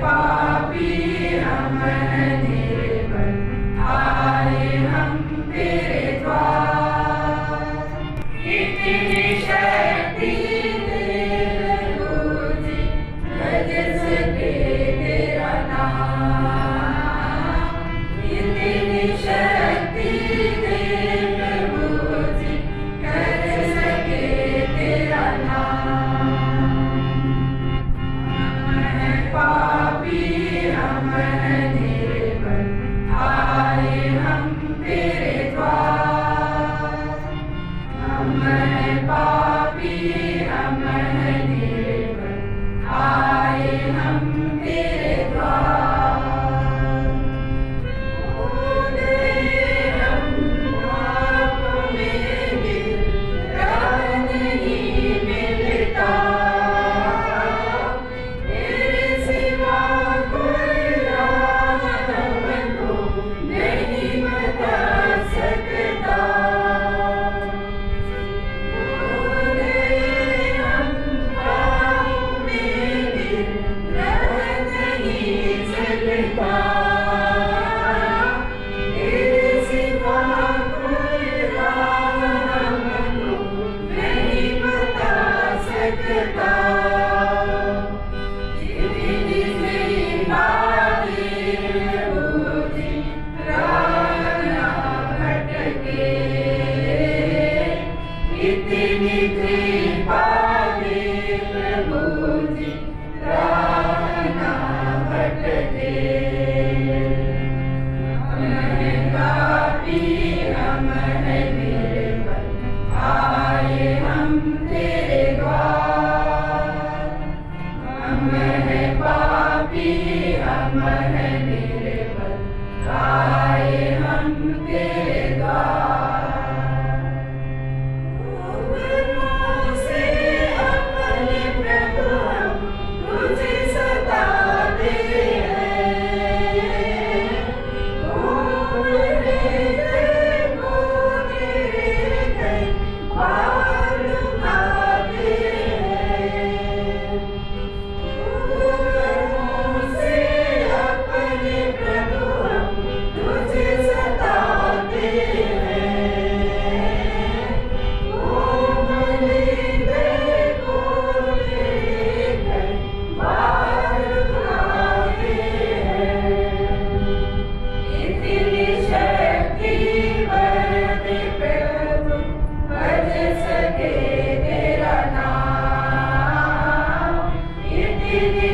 पापी हम निर्बल आए हम तेरे द्वार। इतनी शक्ति दे प्रभु जी, भज सके तेरा नाम। इतनी शक्ति दे प्रभु जी, कर सके तेरा नाम। पापी हम निर्बल आए हम तेरे द्वार। हम पापी हम निर्बल आए हम तेरे द्वार। हम पाप में गिर नहीं मिलता, तेरे सिवा कोई राह हमको नहीं बता सकता। हम पाप में गिर नहीं सकता, तेरे सिवा कोई राह हमको नहीं बता सकता। इतनी कृपा दे प्रभु जी, राह ना भटके। इतनी कृपा दे प्रभु जी, राह ना भटके। पापी हम निर्बल आए हम तेरे द्वार। हम पापी हम निर्बल आए हम तेरे द्वार। उबरों से अपने प्रभु हम तुझे सताते हैं। देखो तेरे कई बार उठाते हैं। उबरों से अपने प्रभु हम तुझे सताते हैं। देखो तेरे कई बार उठाते हैं। इतनी शक्ति बरते प्रभु, भज सके तेरा नाम। इतनी